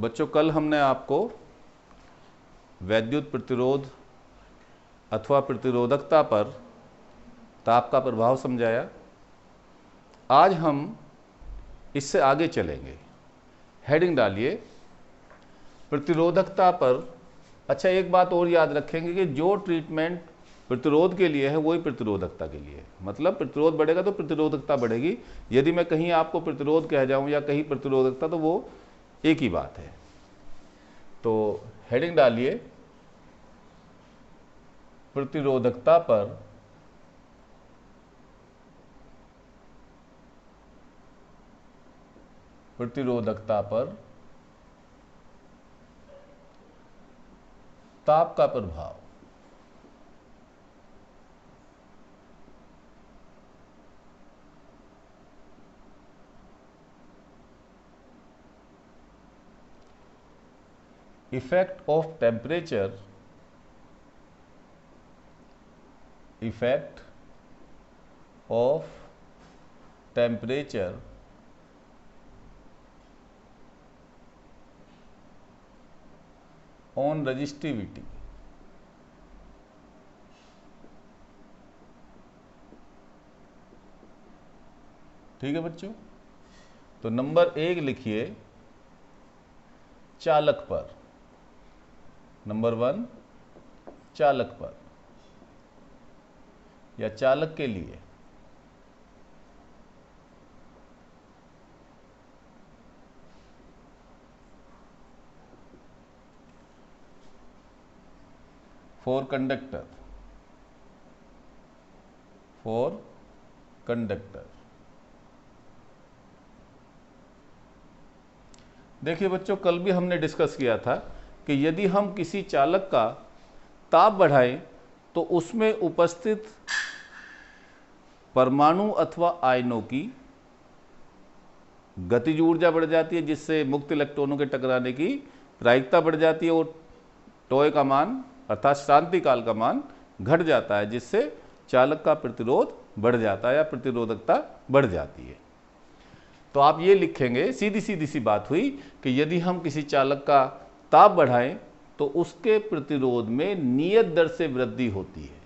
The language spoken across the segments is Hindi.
बच्चों कल हमने आपको वैद्युत प्रतिरोध अथवा प्रतिरोधकता पर ताप का प्रभाव समझाया। आज हम इससे आगे चलेंगे। हेडिंग डालिए प्रतिरोधकता पर। अच्छा, एक बात और याद रखेंगे कि जो ट्रीटमेंट प्रतिरोध के लिए है वही प्रतिरोधकता के लिए है। मतलब प्रतिरोध बढ़ेगा तो प्रतिरोधकता बढ़ेगी। यदि मैं कहीं आपको प्रतिरोध कह जाऊं या कहीं प्रतिरोधकता, तो वो एक ही बात है। तो हेडिंग डालिए प्रतिरोधकता पर ताप का प्रभाव। Effect of temperature on resistivity. ठीक है बच्चों, तो नंबर 1 लिखिए चालक पर। नंबर 1 चालक पर या चालक के लिए। For conductor. देखिए बच्चों, कल भी हमने डिस्कस किया था कि यदि हम किसी चालक का ताप बढ़ाएं तो उसमें उपस्थित परमाणु अथवा आयनों की गतिज ऊर्जा बढ़ जाती है, जिससे मुक्त इलेक्ट्रॉनों के टकराने की प्रायिकता बढ़ जाती है और टॉय का मान अर्थात शांति काल का मान घट जाता है, जिससे चालक का प्रतिरोध बढ़ जाता है या प्रतिरोधकता बढ़ जाती है। तो आप ये लिखेंगे, सीधी सीधी सी बात हुई कि यदि हम किसी चालक का ताप बढ़ाएं तो उसके प्रतिरोध में नियत दर से वृद्धि होती है।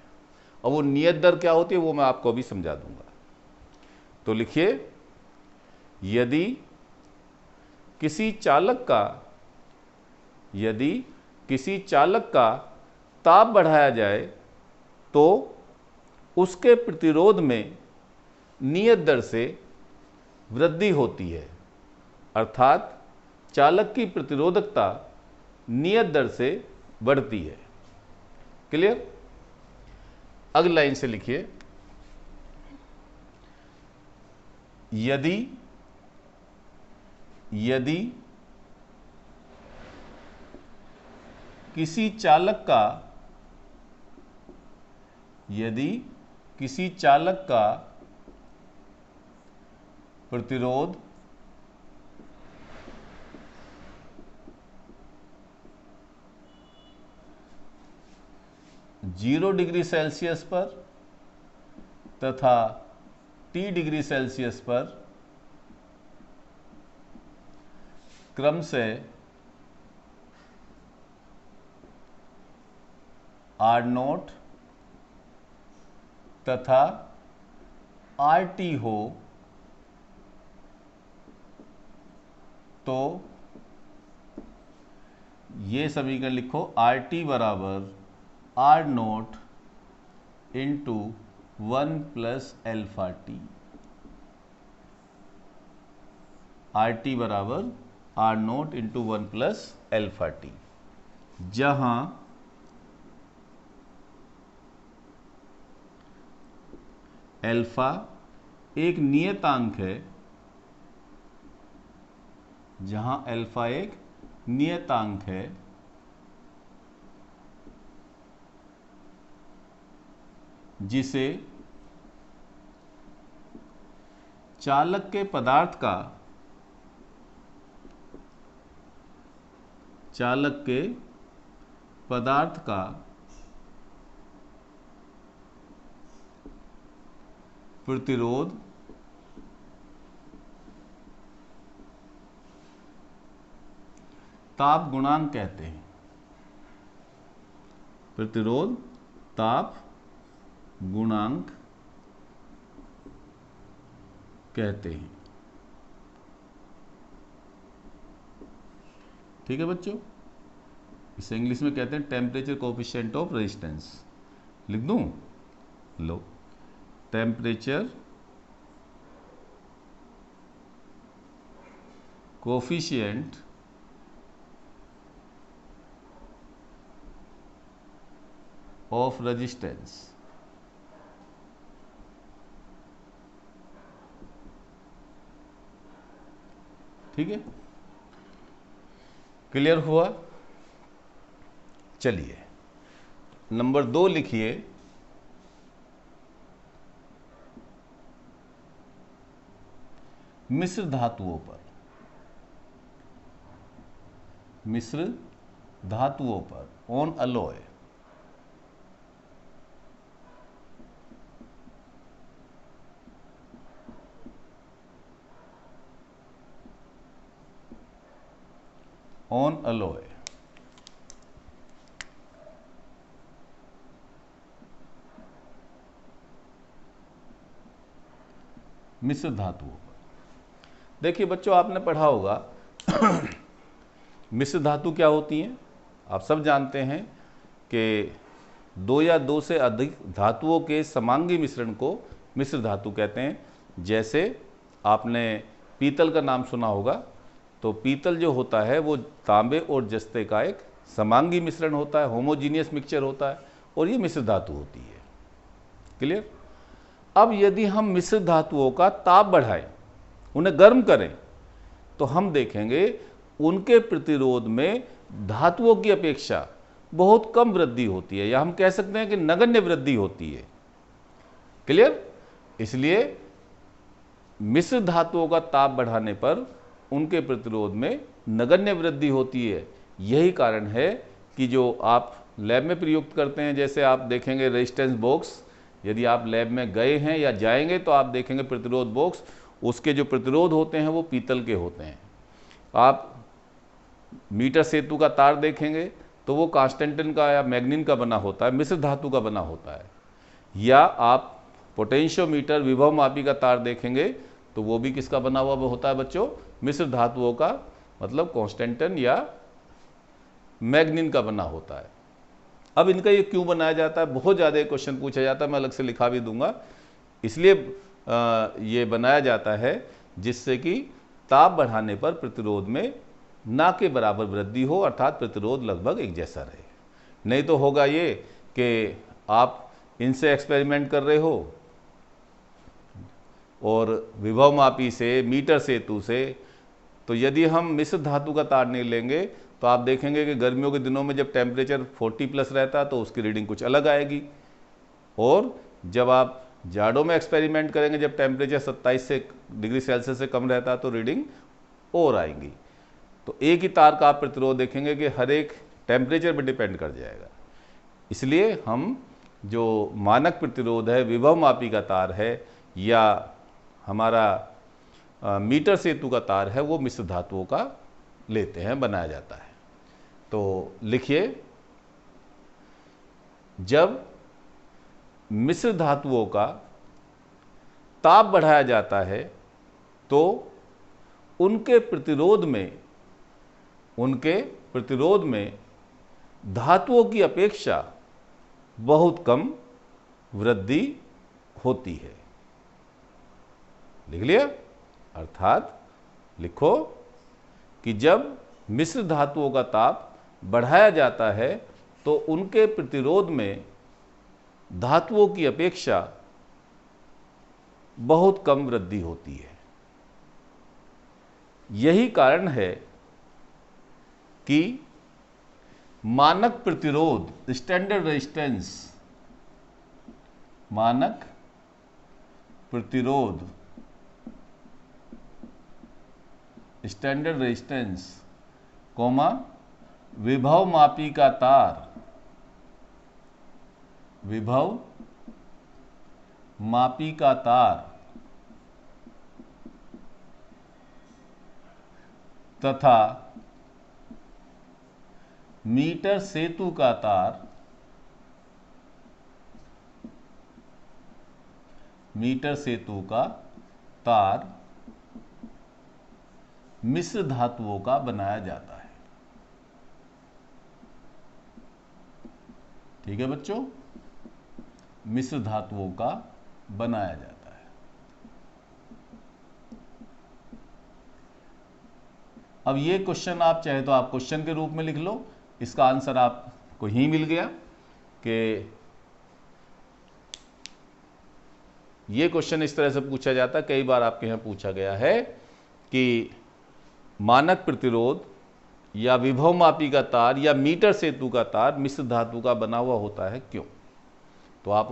और वो नियत दर क्या होती है वो मैं आपको अभी समझा दूंगा। तो लिखिए, यदि किसी चालक का ताप बढ़ाया जाए तो उसके प्रतिरोध में नियत दर से वृद्धि होती है, अर्थात चालक की प्रतिरोधकता नियत दर से बढ़ती है। क्लियर? अगली लाइन से लिखिए, यदि किसी चालक का प्रतिरोध 0 डिग्री सेल्सियस पर तथा T डिग्री सेल्सियस पर क्रमशः R0 तथा RT हो तो ये समीकरण लिखो, RT बराबर R0 into 1 plus alpha T. RT बराबर R0 into 1 plus alpha T, जहां एल्फा एक नियतांक है, जिसे चालक के पदार्थ का प्रतिरोध ताप गुणांक कहते हैं। प्रतिरोध ताप गुणांक कहते हैं। ठीक है बच्चों, इसे इंग्लिश में कहते हैं टेम्परेचर कोफिशिएंट ऑफ रेजिस्टेंस। लिख दूं? लो, टेम्परेचर कोफिशिएंट ऑफ रेजिस्टेंस। ठीक है, क्लियर हुआ? चलिए नंबर 2 लिखिए। मिश्र धातुओं पर, मिश्र धातुओं पर, ऑन अलॉय। On alloy. मिश्र धातुओं पर। देखिए बच्चों, आपने पढ़ा होगा मिश्र धातु क्या होती हैं। आप सब जानते हैं कि 2 या 2 से अधिक धातुओं के समांगी मिश्रण को मिश्र धातु कहते हैं। जैसे आपने पीतल का नाम सुना होगा, तो पीतल जो होता है वो तांबे और जस्ते का एक समांगी मिश्रण होता है, होमोजीनियस मिक्सचर होता है, और ये मिश्र धातु होती है। क्लियर? अब यदि हम मिश्र धातुओं का ताप बढ़ाएं, उन्हें गर्म करें, तो हम देखेंगे उनके प्रतिरोध में धातुओं की अपेक्षा बहुत कम वृद्धि होती है, या हम कह सकते हैं कि नगण्य वृद्धि होती है। क्लियर? इसलिए मिश्र धातुओं का ताप बढ़ाने पर उनके प्रतिरोध में नगण्य वृद्धि होती है। यही कारण है कि जो आप लैब में प्रयुक्त करते हैं, जैसे आप देखेंगे रेजिस्टेंस बॉक्स, यदि आप लैब में गए हैं या जाएंगे तो आप देखेंगे प्रतिरोध बॉक्स, उसके जो प्रतिरोध होते हैं वो पीतल के होते हैं। आप मीटर सेतु का तार देखेंगे तो वो कांस्टेंटिन का या मैग्नीन का बना होता है, मिश्र धातु का बना होता है। या आप पोटेंशियोमीटर विभव मापी का तार देखेंगे तो वो भी किसका बना हुआ होता है बच्चों? मिश्र धातुओं का, मतलब कांस्टेंटिन या मैग्नीन का बना होता है। अब इनका ये क्यों बनाया जाता है? बहुत ज़्यादा क्वेश्चन पूछा जाता है, मैं अलग से लिखा भी दूंगा। इसलिए ये बनाया जाता है जिससे कि ताप बढ़ाने पर प्रतिरोध में ना के बराबर वृद्धि हो, अर्थात प्रतिरोध लगभग एक जैसा रहे। नहीं तो होगा ये कि आप इनसे एक्सपेरिमेंट कर रहे हो और विभव मापी से, मीटर सेतु से, तो यदि हम मिश्र धातु का तार नहीं लेंगे तो आप देखेंगे कि गर्मियों के दिनों में जब टेम्परेचर 40 प्लस रहता है तो उसकी रीडिंग कुछ अलग आएगी, और जब आप जाड़ों में एक्सपेरिमेंट करेंगे जब टेम्परेचर 27 डिग्री सेल्सियस से कम रहता है तो रीडिंग और आएंगी। तो एक ही तार का आप प्रतिरोध देखेंगे कि हर एक टेम्परेचर पर डिपेंड कर जाएगा। इसलिए हम जो मानक प्रतिरोध है, विभव मापी का तार है या हमारा मीटर सेतु का तार है, वो मिश्र धातुओं का लेते हैं, बनाया जाता है। तो लिखिए, जब मिश्र धातुओं का ताप बढ़ाया जाता है तो उनके प्रतिरोध में धातुओं की अपेक्षा बहुत कम वृद्धि होती है। लिख लिया? अर्थात लिखो कि जब मिश्र धातुओं का ताप बढ़ाया जाता है तो उनके प्रतिरोध में धातुओं की अपेक्षा बहुत कम वृद्धि होती है। यही कारण है कि मानक प्रतिरोध, स्टैंडर्ड रेजिस्टेंस, मानक प्रतिरोध, स्टैंडर्ड रेजिस्टेंस, कोमा विभव मापी का तार, विभव मापी का तार तथा मीटर सेतु का तार, मीटर सेतु का तार मिश्र धातुओं का बनाया जाता है। ठीक है बच्चों, मिश्र धातुओं का बनाया जाता है। अब ये क्वेश्चन आप चाहे तो आप क्वेश्चन के रूप में लिख लो, इसका आंसर आपको ही मिल गया कि ये क्वेश्चन इस तरह से पूछा जाता है। कई बार आपके यहां पूछा गया है कि मानक प्रतिरोध या विभवमापी का तार या मीटर सेतु का तार मिश्र धातु का बना हुआ होता है, क्यों? तो आप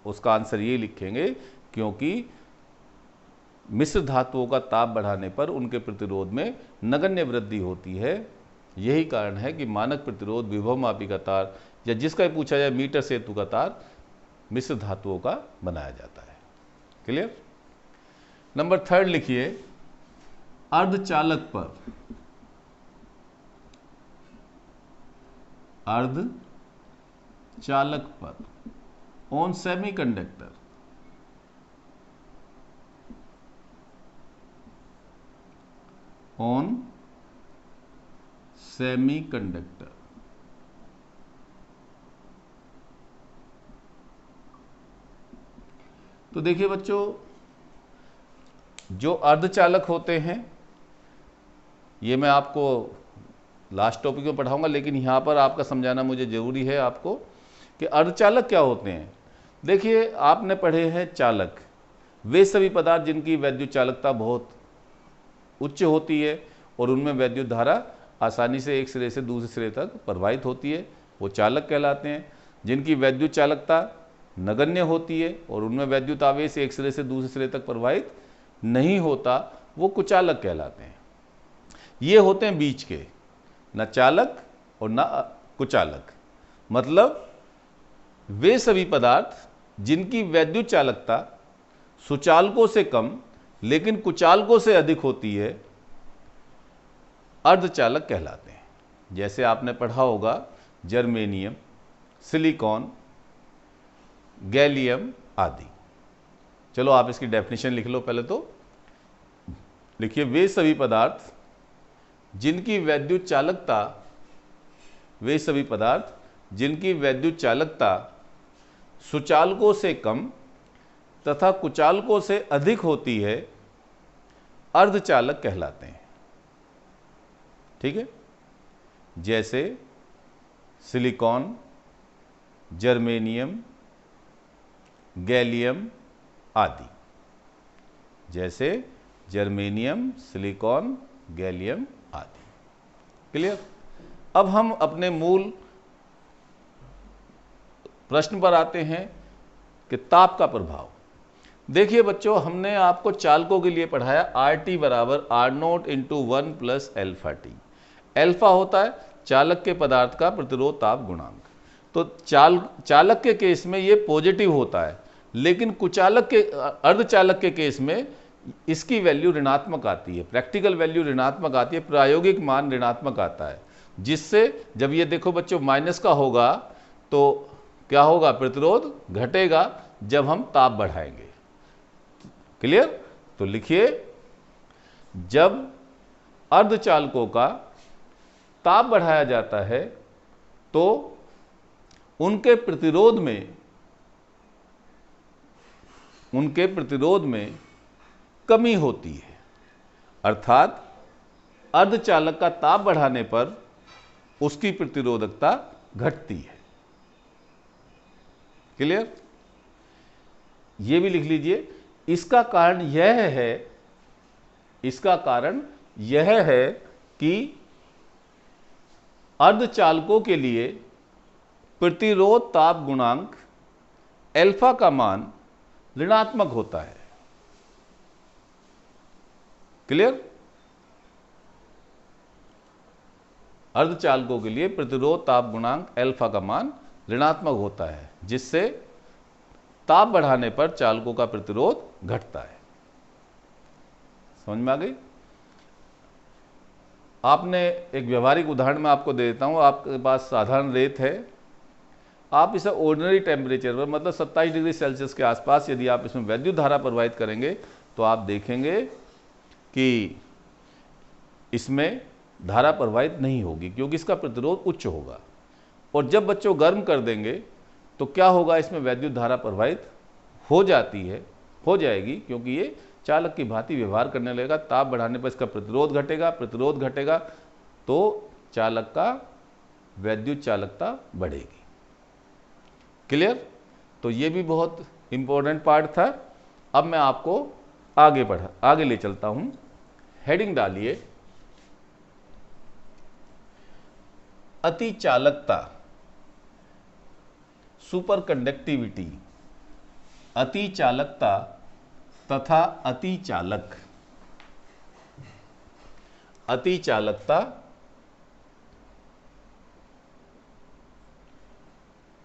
उसका आंसर ये लिखेंगे क्योंकि मिश्र धातुओं का ताप बढ़ाने पर उनके प्रतिरोध में नगण्य वृद्धि होती है। यही कारण है कि मानक प्रतिरोध, विभवमापी का तार या जिसका पूछा जाए मीटर सेतु का तार मिश्र धातुओं का बनाया जाता है। क्लियर? नंबर 3 लिखिए, अर्धचालक पर, अर्धचालक पर ऑन सेमीकंडक्टर, ऑन सेमीकंडक्टर तो देखिए बच्चों, जो अर्धचालक होते हैं, ये मैं आपको लास्ट टॉपिक में पढ़ाऊंगा, लेकिन यहां पर आपका समझाना मुझे जरूरी है आपको कि अर्धचालक क्या होते हैं। देखिए, आपने पढ़े हैं चालक, वे सभी पदार्थ जिनकी वैद्युत चालकता बहुत उच्च होती है और उनमें वैद्युत धारा आसानी से एक सिरे से दूसरे सिरे तक प्रवाहित होती है, वो चालक कहलाते हैं। जिनकी वैद्युत चालकता नगण्य होती है और उनमें वैद्युत आवेश एक सिरे से दूसरे सिरे तक प्रवाहित नहीं होता, वो कुचालक कहलाते हैं। ये होते हैं बीच के, न चालक और न कुचालक। मतलब वे सभी पदार्थ जिनकी वैद्युत चालकता सुचालकों से कम लेकिन कुचालकों से अधिक होती है, अर्धचालक कहलाते हैं। जैसे आपने पढ़ा होगा जर्मेनियम, सिलिकॉन, गैलियम आदि। चलो आप इसकी डेफिनेशन लिख लो। पहले तो लिखिए, वे सभी पदार्थ जिनकी वैद्युत चालकता, वे सभी पदार्थ जिनकी वैद्युत चालकता सुचालकों से कम तथा कुचालकों से अधिक होती है, अर्धचालक कहलाते हैं। ठीक है? जैसे सिलिकॉन, जर्मेनियम, गैलियम आदि। जैसे जर्मेनियम, सिलिकॉन, गैलियम आदि। क्लियर? अब हम अपने मूल प्रश्न पर आते हैं कि ताप का प्रभाव। देखिए बच्चों, हमने आपको चालकों के लिए पढ़ाया RT बराबर R0 into 1 plus alpha T. Alpha होता है चालक के पदार्थ का प्रतिरोध ताप गुणांक। तो चालक के केस में ये पॉजिटिव होता है, लेकिन कुचालक के, अर्धचालक के केस में इसकी वैल्यू ऋणात्मक आती है। प्रैक्टिकल वैल्यू ऋणात्मक आती है, प्रायोगिक मान ऋणात्मक आता है। जिससे जब ये देखो बच्चों माइनस का होगा तो क्या होगा, प्रतिरोध घटेगा जब हम ताप बढ़ाएंगे। क्लियर? तो लिखिए, जब अर्धचालकों का ताप बढ़ाया जाता है तो उनके प्रतिरोध में कमी होती है। अर्थात अर्धचालक का ताप बढ़ाने पर उसकी प्रतिरोधकता घटती है। क्लियर? यह भी लिख लीजिए, इसका कारण यह है कि अर्धचालकों के लिए प्रतिरोध ताप गुणांक एल्फा का मान ऋणात्मक होता है। क्लियर? अर्धचालकों के लिए प्रतिरोध ताप गुणांक एल्फा का मान ऋणात्मक होता है, जिससे ताप बढ़ाने पर चालकों का प्रतिरोध घटता है। समझ में आ गई? आपने एक व्यवहारिक उदाहरण मैं आपको दे देता हूँ। आपके पास साधारण रेत है, आप इसे ऑर्डिनरी टेम्परेचर पर मतलब 27 डिग्री सेल्सियस के आसपास यदि आप इसमें वैद्युत धारा प्रवाहित करेंगे तो आप देखेंगे कि इसमें धारा प्रवाहित नहीं होगी, क्योंकि इसका प्रतिरोध उच्च होगा। और जब बच्चों गर्म कर देंगे तो क्या होगा, इसमें वैद्युत धारा प्रवाहित हो जाएगी, क्योंकि ये चालक की भांति व्यवहार करने लगेगा। ताप बढ़ाने पर इसका प्रतिरोध घटेगा तो चालक का वैद्युत चालकता बढ़ेगी। क्लियर? तो ये भी बहुत इंपॉर्टेंट पार्ट था। अब मैं आपको आगे ले चलता हूं। हेडिंग डालिए, अति चालकता, सुपर कंडक्टिविटी, अति चालकता तथा अति चालक। अति चालकता,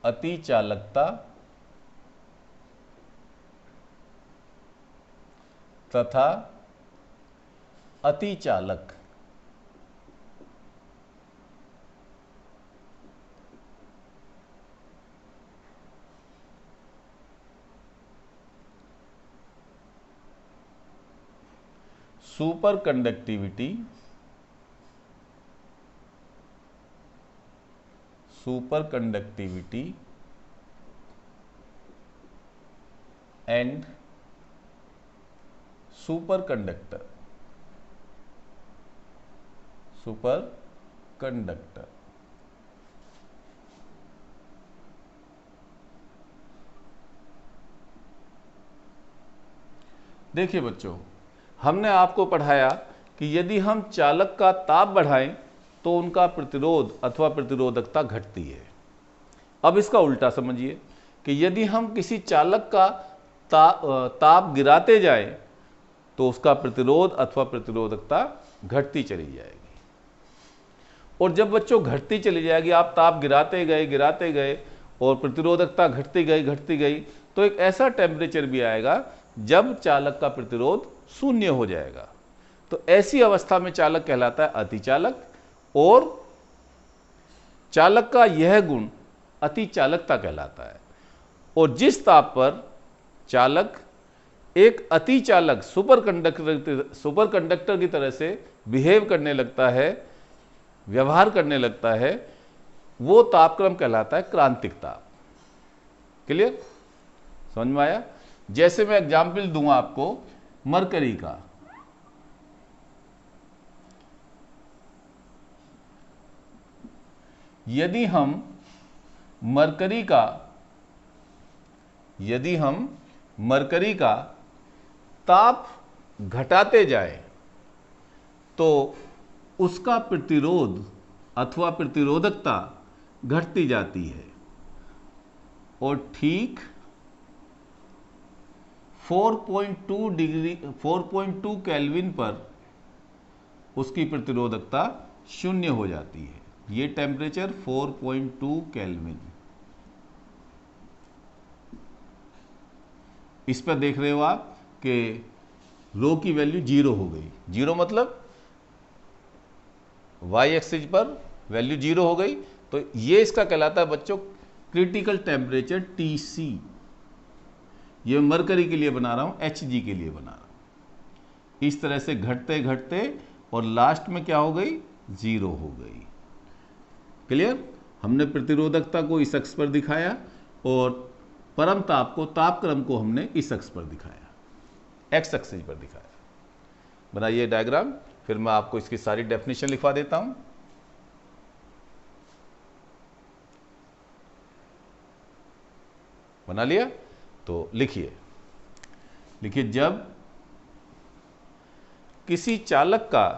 अति चालकता तथा अति चालक। Super conductivity, and super conductor. देखिए बच्चों, हमने आपको पढ़ाया कि यदि हम चालक का ताप बढ़ाएं तो उनका प्रतिरोध अथवा प्रतिरोधकता घटती है। अब इसका उल्टा समझिए कि यदि हम किसी चालक का ताप गिराते जाएं तो उसका प्रतिरोध अथवा प्रतिरोधकता घटती चली जाएगी। और जब बच्चों घटती चली जाएगी, आप ताप गिराते गए और प्रतिरोधकता घटती गई तो एक ऐसा टेम्परेचर भी आएगा जब चालक का प्रतिरोध शून्य हो जाएगा। तो ऐसी अवस्था में चालक कहलाता है अतिचालक, और चालक का यह गुण अति चालकता कहलाता है। और जिस ताप पर चालक एक अति चालक सुपर कंडक्टर की तरह से बिहेव करने लगता है, व्यवहार करने लगता है, वो तापक्रम कहलाता है क्रांतिक ताप। क्लियर? समझ में आया? जैसे मैं एग्जाम्पल दूंगा आपको मरकरी का। यदि हम मरकरी का ताप घटाते जाएं तो उसका प्रतिरोध अथवा प्रतिरोधकता घटती जाती है, और ठीक 4.2 केल्विन पर उसकी प्रतिरोधकता शून्य हो जाती है। ये टेम्परेचर 4.2 केल्विन। इस पर देख रहे हो आप कि रो की वैल्यू 0 हो गई। 0 मतलब वाई एक्सिस पर वैल्यू 0 हो गई। तो ये इसका कहलाता है बच्चों क्रिटिकल टेम्परेचर TC। ये मरकरी के लिए बना रहा हूं, Hg के लिए बना रहा हूं। इस तरह से घटते घटते और लास्ट में क्या हो गई, 0 हो गई। क्लियर? हमने प्रतिरोधकता को इस अक्ष पर दिखाया और परम ताप को, तापक्रम को हमने इस अक्ष पर दिखाया, एक्स एक्सिस पर दिखाया। बनाइए डायग्राम, फिर मैं आपको इसकी सारी डेफिनेशन लिखवा देता हूं। बना लिया? तो लिखिए जब किसी चालक का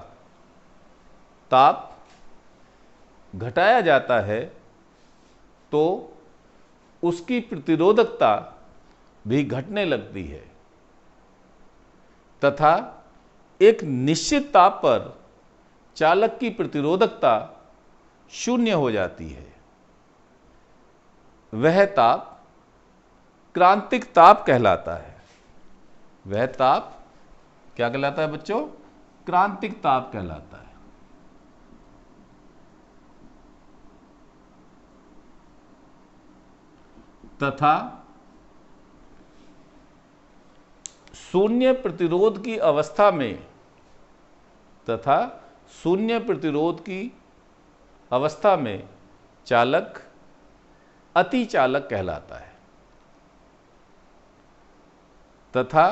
ताप घटाया जाता है तो उसकी प्रतिरोधकता भी घटने लगती है, तथा एक निश्चित ताप पर चालक की प्रतिरोधकता शून्य हो जाती है। वह ताप क्रांतिक ताप कहलाता है। वह ताप क्या कहलाता है बच्चों? क्रांतिक ताप कहलाता है। तथा शून्य प्रतिरोध की अवस्था में चालक अतिचालक कहलाता है। तथा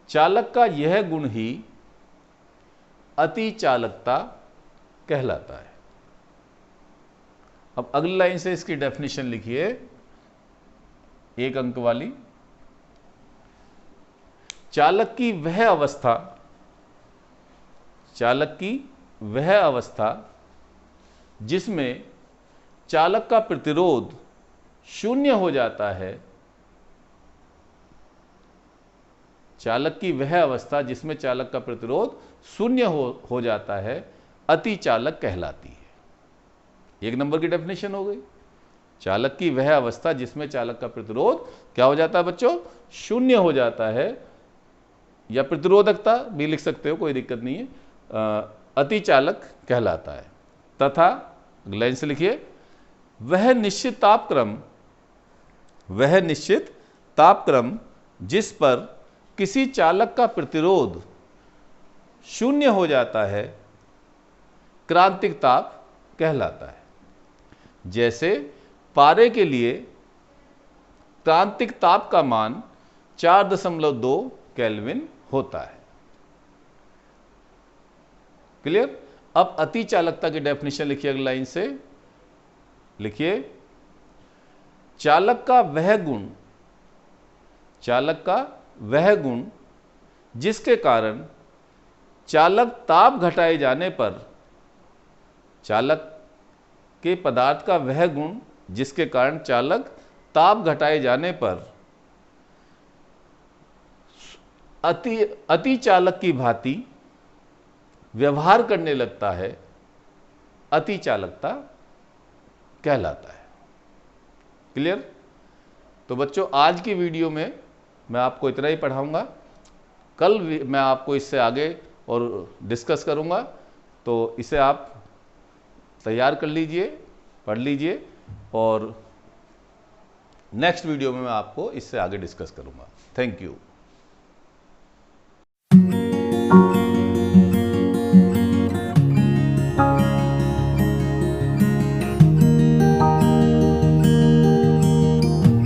चालक का यह गुण ही अतिचालकता कहलाता है। अब अगली लाइन से इसकी डेफिनेशन लिखिए, 1 अंक वाली। चालक की वह अवस्था जिसमें चालक का प्रतिरोध शून्य हो जाता है, चालक की वह अवस्था जिसमें चालक का प्रतिरोध शून्य हो जाता है, अतिचालक कहलाती है। 1 नंबर की डेफिनेशन हो गई। चालक की वह अवस्था जिसमें चालक का प्रतिरोध क्या हो जाता है बच्चों? शून्य हो जाता है, या प्रतिरोधकता भी लिख सकते हो, कोई दिक्कत नहीं है, अतिचालक कहलाता है। तथा लाइन से लिखिए, वह निश्चित तापक्रम जिस पर किसी चालक का प्रतिरोध शून्य हो जाता है, क्रांतिक ताप कहलाता है। जैसे पारे के लिए क्रांतिक ताप का मान 4.2 केल्विन होता है। क्लियर? अब अति चालकता की डेफिनेशन लिखिए, अगली लाइन से लिखिए, चालक का वह गुण जिसके कारण चालक ताप घटाए जाने पर, चालक के पदार्थ का वह गुण जिसके कारण चालक ताप घटाए जाने पर अति चालक की भांति व्यवहार करने लगता है, अति चालकता कहलाता है। क्लियर? तो बच्चों, आज की वीडियो में मैं आपको इतना ही पढ़ाऊंगा। कल मैं आपको इससे आगे और डिस्कस करूंगा, तो इसे आप तैयार कर लीजिए, पढ़ लीजिए, और नेक्स्ट वीडियो में मैं आपको इससे आगे डिस्कस करूंगा। Thank you.